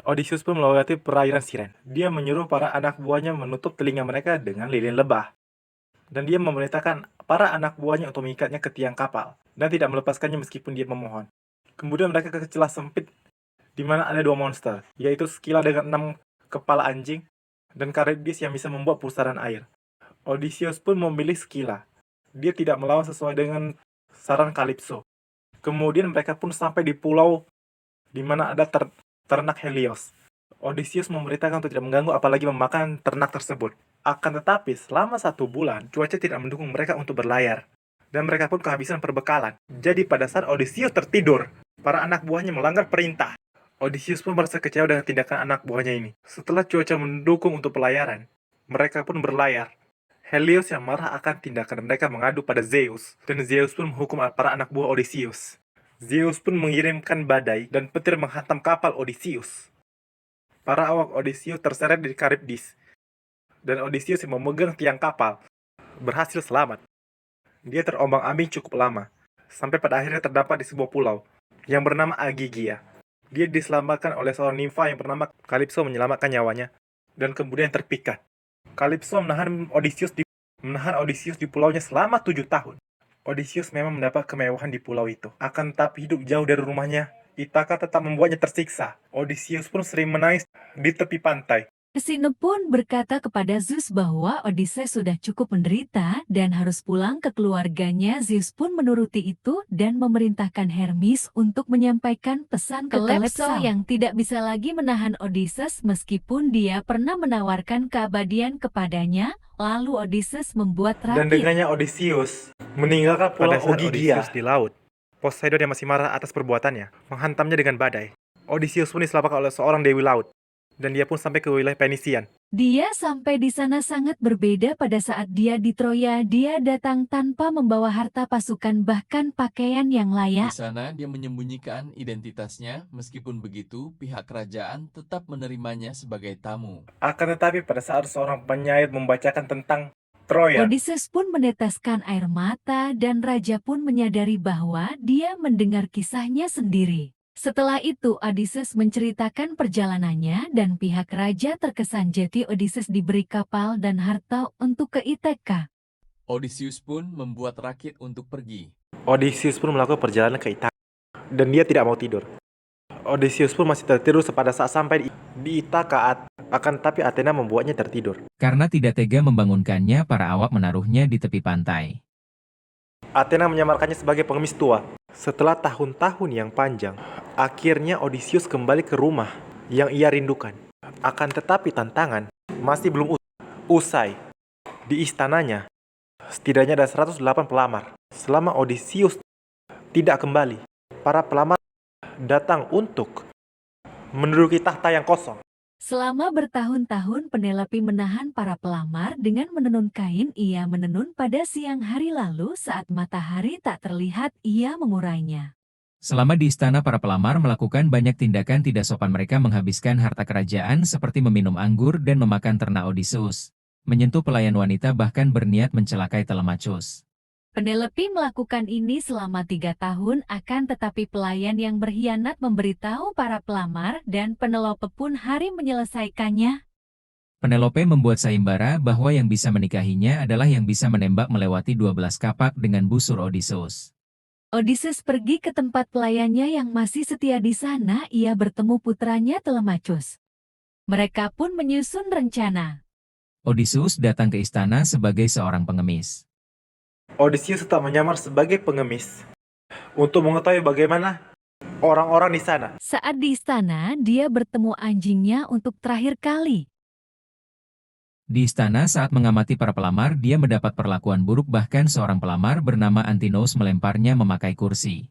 Odysseus pun melewati perairan Siren. Dia menyuruh para anak buahnya menutup telinga mereka dengan lilin lebah. Dan dia memerintahkan para anak buahnya untuk mengikatnya ke tiang kapal dan tidak melepaskannya meskipun dia memohon. Kemudian mereka ke celah sempit di mana ada dua monster, yaitu Scylla dengan 6 kepala anjing dan Charybdis yang bisa membuat pusaran air. Odysseus pun memilih Scylla. Dia tidak melawan sesuai dengan saran Calypso. Kemudian mereka pun sampai di pulau di mana ada ternak Helios. Odysseus memerintahkan untuk tidak mengganggu apalagi memakan ternak tersebut. Akan tetapi, selama 1 bulan, cuaca tidak mendukung mereka untuk berlayar. Dan mereka pun kehabisan perbekalan. Jadi pada saat Odysseus tertidur, para anak buahnya melanggar perintah. Odysseus pun merasa kecewa dengan tindakan anak buahnya ini. Setelah cuaca mendukung untuk pelayaran, mereka pun berlayar. Helios yang marah akan tindakan mereka mengadu pada Zeus, dan Zeus pun menghukum para anak buah Odysseus. Zeus pun mengirimkan badai dan petir menghantam kapal Odysseus. Para awak Odysseus terseret di Charybdis, dan Odysseus yang memegang tiang kapal berhasil selamat. Dia terombang-ambing cukup lama, sampai pada akhirnya terdapat di sebuah pulau yang bernama Agigia. Dia diselamatkan oleh seorang nimfa yang bernama Calypso menyelamatkan nyawanya, dan kemudian terpikat. Calypso menahan Odysseus di pulaunya selama 7 tahun. Odysseus memang mendapat kemewahan di pulau itu. Akan tetapi hidup jauh dari rumahnya, Ithaka tetap membuatnya tersiksa. Odysseus pun sering menangis di tepi pantai. Sine pun berkata kepada Zeus bahwa Odysseus sudah cukup menderita dan harus pulang ke keluarganya. Zeus pun menuruti itu dan memerintahkan Hermes untuk menyampaikan pesan ke Calypso yang tidak bisa lagi menahan Odysseus meskipun dia pernah menawarkan keabadian kepadanya. Lalu Odysseus membuat Dan rakit. dengannya Odysseus meninggalkan pulau Ogygia di laut. Poseidon yang masih marah atas perbuatannya menghantamnya dengan badai. Odysseus pun diselamatkan oleh seorang dewi laut, dan dia pun sampai ke wilayah Penisian. Dia sampai di sana sangat berbeda pada saat dia di Troya. Dia datang tanpa membawa harta pasukan bahkan pakaian yang Di layak. sana dia menyembunyikan identitasnya, meskipun begitu pihak kerajaan tetap menerimanya sebagai tamu. Akan tetapi pada saat seorang penyair membacakan tentang Troya, Odysseus pun meneteskan air mata dan raja pun menyadari bahwa dia mendengar kisahnya sendiri. Setelah itu Odysseus menceritakan perjalanannya dan pihak raja terkesan. Jadi Odysseus diberi kapal dan harta untuk ke Ithaka. Odysseus pun membuat rakit untuk pergi. Odysseus pun melakukan perjalanan ke Ithaka, dan dia tidak mau tidur. Odysseus pun masih tertidur pada saat sampai di Ithaka, akan tetapi Athena membuatnya tertidur. Karena tidak tega membangunkannya, para awak menaruhnya di tepi pantai. Athena menyamarkannya sebagai pengemis tua. Setelah tahun-tahun yang panjang, akhirnya Odysseus kembali ke rumah yang ia rindukan. Akan tetapi tantangan masih belum usai. Di istananya, setidaknya ada 108 pelamar. Selama Odysseus tidak kembali, para pelamar datang untuk menduduki tahta yang kosong. Selama bertahun-tahun Penelope menahan para pelamar dengan menenun kain. Ia menenun pada siang hari, lalu saat matahari tak terlihat ia mengurainya. Selama di istana, para pelamar melakukan banyak tindakan tidak sopan. Mereka menghabiskan harta kerajaan seperti meminum anggur dan memakan ternak Odysseus, menyentuh pelayan wanita, bahkan berniat mencelakai Telemachus. Penelope melakukan ini selama 3 tahun, akan tetapi pelayan yang berkhianat memberitahu para pelamar dan Penelope pun hari menyelesaikannya. Penelope membuat sayembara bahwa yang bisa menikahinya adalah yang bisa menembak melewati 12 kapak dengan busur Odysseus. Odysseus pergi ke tempat pelayannya yang masih setia di sana. Ia bertemu putranya Telemachus. Mereka pun menyusun rencana. Odysseus datang ke istana sebagai seorang pengemis. Odysseus tetap menyamar sebagai pengemis untuk mengetahui bagaimana orang-orang di sana. Saat di istana, dia bertemu anjingnya untuk terakhir kali. Di istana, saat mengamati para pelamar, dia mendapat perlakuan buruk, bahkan seorang pelamar bernama Antinous melemparnya memakai kursi.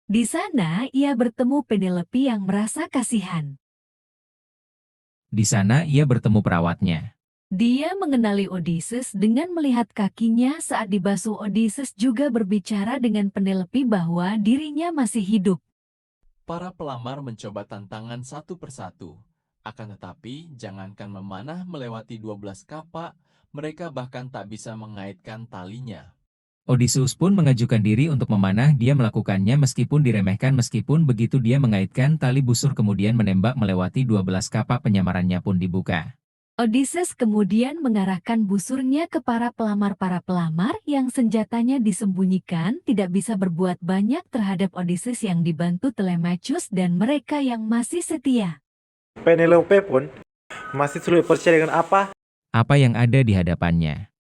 Di sana, ia bertemu Penelope yang merasa kasihan. Di sana, ia bertemu perawatnya. Dia mengenali Odysseus dengan melihat kakinya saat dibasuh. Odysseus juga berbicara dengan Penelope bahwa dirinya masih hidup. Para pelamar mencoba tantangan satu persatu. Akan tetapi, jangankan memanah melewati 12 kapak, mereka bahkan tak bisa mengaitkan talinya. Odysseus pun mengajukan diri untuk memanah, dia melakukannya meskipun diremehkan, meskipun begitu dia mengaitkan tali busur kemudian menembak melewati 12 kapak, penyamarannya pun dibuka. Odysseus kemudian mengarahkan busurnya ke para pelamar yang senjatanya disembunyikan tidak bisa berbuat banyak terhadap Odysseus yang dibantu Telemachus dan mereka yang masih setia. Penelope pun masih sulit percaya dengan apa Apa yang ada di hadapannya?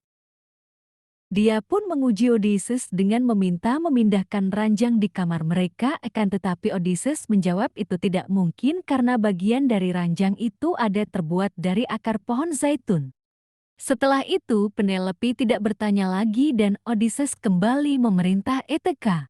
Dia pun menguji Odysseus dengan meminta memindahkan ranjang di kamar mereka, akan tetapi Odysseus menjawab itu tidak mungkin karena bagian dari ranjang itu ada terbuat dari akar pohon zaitun. Setelah itu Penelope tidak bertanya lagi dan Odysseus kembali memerintah Ithaka.